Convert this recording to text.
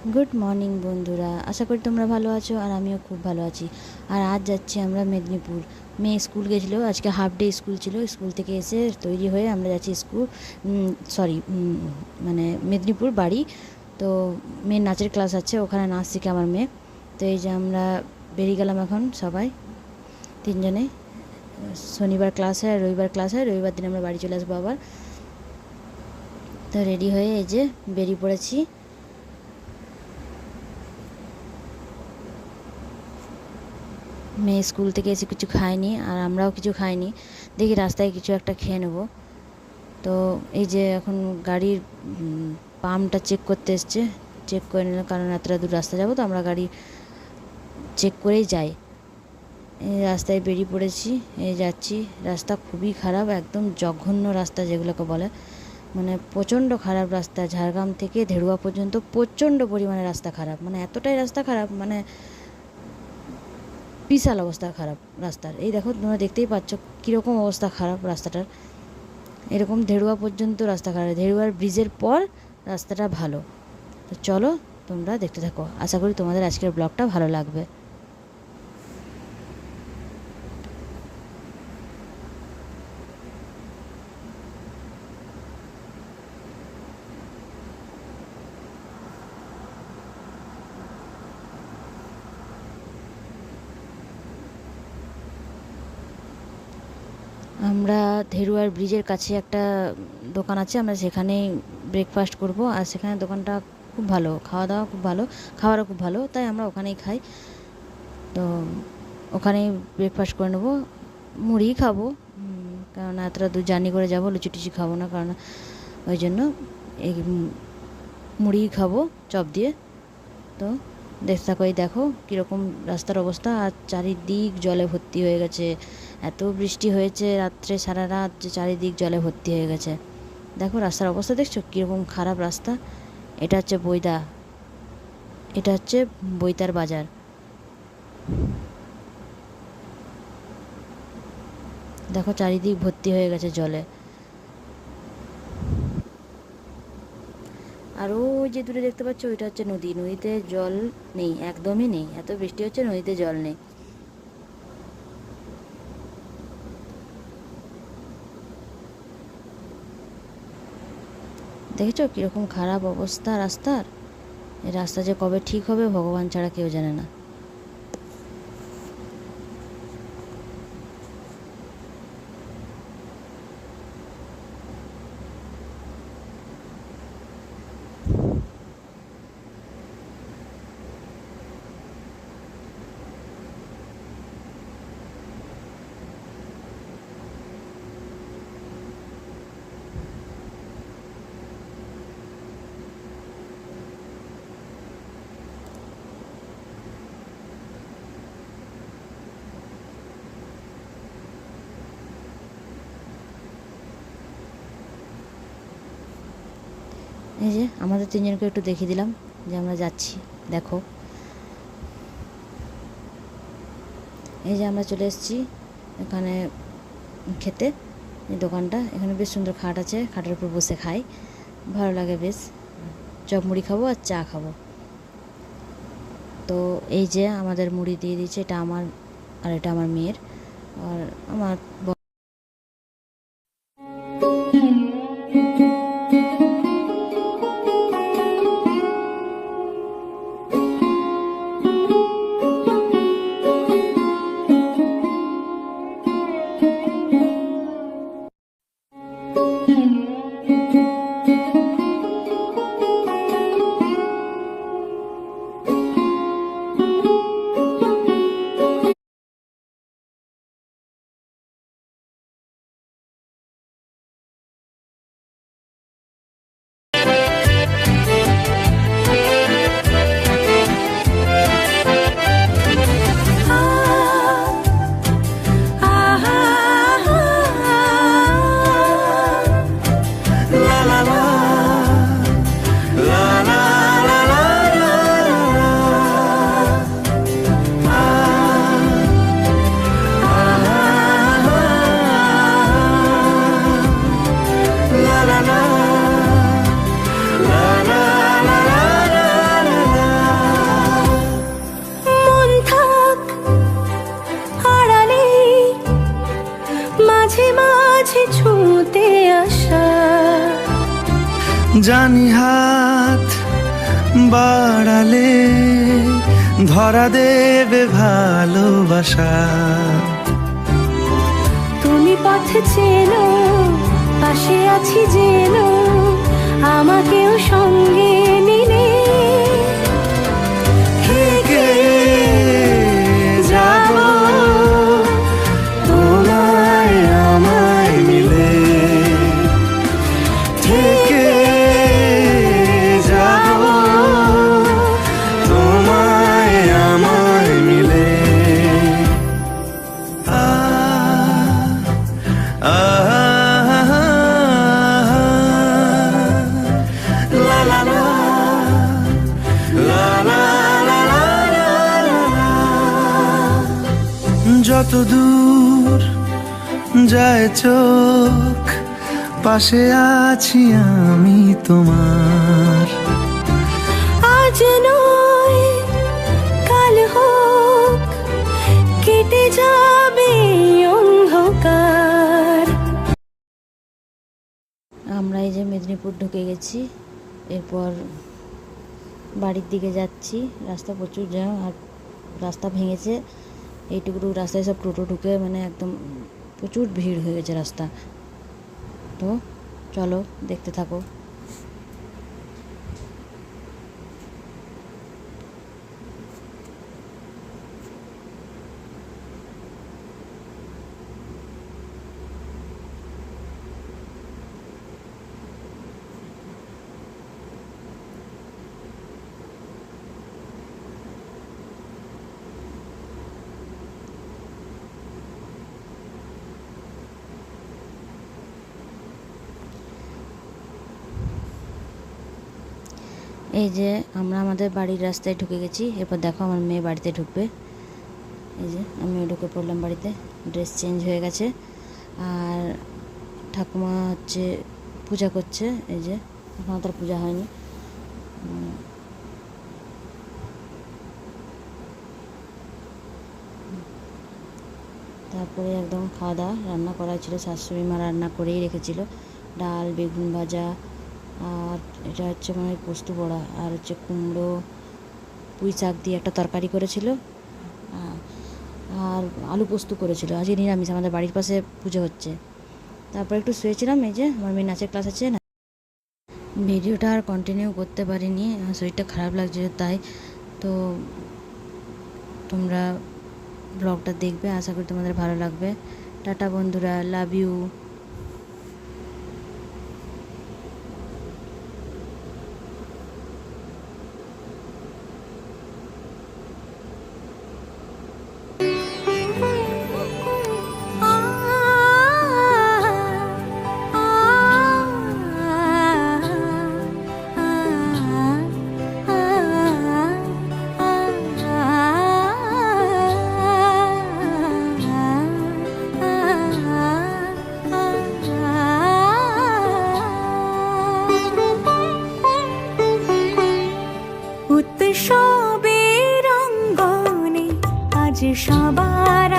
Good morning বন্ধুরা, আশা করি তোমরা ভালো আছো আর আমিও খুব ভালো আছি। আর আজ যাচ্ছি আমরা মেদিনীপুর। মেয়ে স্কুল গেছিলো, আজকে হাফ ডে স্কুল ছিল। স্কুল থেকে এসে তৈরি হয়ে আমরা যাচ্ছি স্কুল, সরি, মানে মেদিনীপুর বাড়ি। তো মেয়ের নাচের ক্লাস আছে, ওখানে নাচ শিখে আমার মেয়ে। তো এই যে আমরা বেরিয়ে গেলাম এখন সবাই তিনজনে। শনিবার ক্লাস হয় আর রবিবার ক্লাস হয়, রবিবার দিন আমরা বাড়ি চলে আসবো আবার। তো রেডি হয়ে এই যে বেরিয়ে পড়েছি। মেয়ে স্কুল থেকে এসে কিছু খায়নি আর আমরাও কিছু খাইনি, দেখি রাস্তায় কিছু একটা খেয়ে নেবো। তো এই যে এখন গাড়ির পাম্পটা চেক করতে এসছে, চেক করে নিলাম, কারণ এতটা দূর রাস্তা যাবো তো আমরা গাড়ি চেক করেই যাই। এই রাস্তায় বেরিয়ে পড়েছি, এই যাচ্ছি। রাস্তা খুবই খারাপ, একদম জঘন্য রাস্তা যেগুলোকে বলে, মানে প্রচণ্ড খারাপ রাস্তা। ঝাড়গ্রাম থেকে ধেড়ুয়া পর্যন্ত প্রচণ্ড পরিমাণে রাস্তা খারাপ, মানে এতটাই রাস্তা খারাপ, মানে বিশাল অবস্থা খারাপ রাস্তার। এই দেখো, তোমরা দেখতেই পাচ্ছ কীরকম অবস্থা খারাপ রাস্তাটার। এরকম ধেড়ুয়া পর্যন্ত রাস্তা খারাপ, ধেড়ুয়ার ব্রিজের পর রাস্তাটা ভালো। তো চলো তোমরা দেখতে থাকো, আশা করি তোমাদের আজকের ব্লগটা ভালো লাগবে। আমরা ধেড়ুয়ার ব্রিজের কাছে একটা দোকান আছে, আমরা সেখানেই ব্রেকফাস্ট করব। আর সেখানে দোকানটা খুব ভালো, খাওয়া দাওয়া খুব ভালো, খাওয়ারও খুব ভালো, তাই আমরা ওখানেই খাই। তো ওখানেই ব্রেকফাস্ট করে নেবো, মুড়ি খাবো, কারণ এতটা দূর জার্নি করে যাবো, লুচি টুচি খাবো না, কারণ ওই জন্য এই মুড়ি খাবো চপ দিয়ে। তো দেখতে থাকো, এই দেখো কীরকম রাস্তার অবস্থা, আর চারিদিক জলে ভর্তি হয়ে গেছে। এত বৃষ্টি হয়েছে রাত্রে, সারা রাত, যে চারিদিক জলে ভর্তি হয়ে গেছে। দেখো রাস্তার অবস্থা, দেখছো কীরকম খারাপ রাস্তা। এটা হচ্ছে বৈদা, এটা হচ্ছে বৈতার বাজার। দেখো চারিদিক ভর্তি হয়ে গেছে জলে। আর ওই যে দূরে দেখতে পাচ্ছ, ওইটা হচ্ছে নদী। নদীতে জল নেই, একদমই নেই, এত বৃষ্টি হচ্ছে নদীতে জল নেই। দেখেছো কীরকম খারাপ অবস্থা রাস্তার। এই রাস্তা যে কবে ঠিক হবে ভগবান ছাড়া কেউ জানে না। এই যে আমাদের তিনজনকে একটু দেখিয়ে দিলাম যে আমরা যাচ্ছি, দেখো। এই যে আমরা চলে এসেছি এখানে খেতে। এই দোকানটা, এখানে বেশ সুন্দর খাট আছে, খাটের উপর বসে খাই, ভালো লাগে বেশ। চপ মুড়ি খাবো আর চা খাবো। তো এই যে আমাদের মুড়ি দিয়ে দিয়েছে, এটা আমার আর এটা আমার মেয়ের। আর আমার জানি হাত বাড়ালে ধরা দেবে ভালোবাসা। তুমি পথ চেনো, পাশে আছি জেনো, আমাকেও সঙ্গে নিলে থেকে যাব তোমায় আমায় মিলে, থেকে যাব তোমায় আমায় মিলে। আ আ লা লা লা লা লা লা লা। যত দূর যায় চোখ পাশে আছি আমি তোমার। আজ নয় কাল হোক কেটে যাবে অন্ধকার। আমরা এই যে মেদিনীপুর ঢুকে গেছি, এরপর বাড়ির দিকে যাচ্ছি। রাস্তা প্রচুর জ্যাম, আর রাস্তা ভেঙেছে। এইটুকু রাস্তায় সব টোটো ঢুকে মানে একদম প্রচুর ভিড় হয়ে গেছে রাস্তা। তো চলো দেখতে থাকো। এই যে আমরা আমাদের বাড়ির রাস্তায় ঢুকে গেছি। এরপর দেখো আমার মেয়ে বাড়িতে ঢুকবে। এই যে আমিও ঢুকে পড়লাম বাড়িতে, ড্রেস চেঞ্জ হয়ে গেছে। আর ঠাকুমা হচ্ছে পূজা করছে। এই যে এখনও তার পূজা হয়নি। তারপরে একদম খাওয়া দাওয়া, রান্না করা ছিল, শাশুড়ি মা রান্না করেই রেখেছিল। ডাল, বেগুন ভাজা, আর এটা হচ্ছে মানে পোস্ত বড়া, আর হচ্ছে কুমড়ো পুঁই শাক দিয়ে একটা তরকারি করেছিল, আর আলু পোস্ত করেছিল। আজকে নিরামিষ, আমাদের বাড়ির পাশে পুজো হচ্ছে। তারপর একটু শুয়েছিলাম। এই যে আমার মেয়ে নাচের ক্লাস আছে না। ভিডিওটা আর কন্টিনিউ করতে পারিনি, শরীরটা খারাপ লাগছিল তাই। তো তোমরা ব্লগটা দেখবে, আশা করি তোমাদের ভালো লাগবে। টাটা বন্ধুরা, লাভ ইউ। উৎসবের অঙ্গনে আজ সবার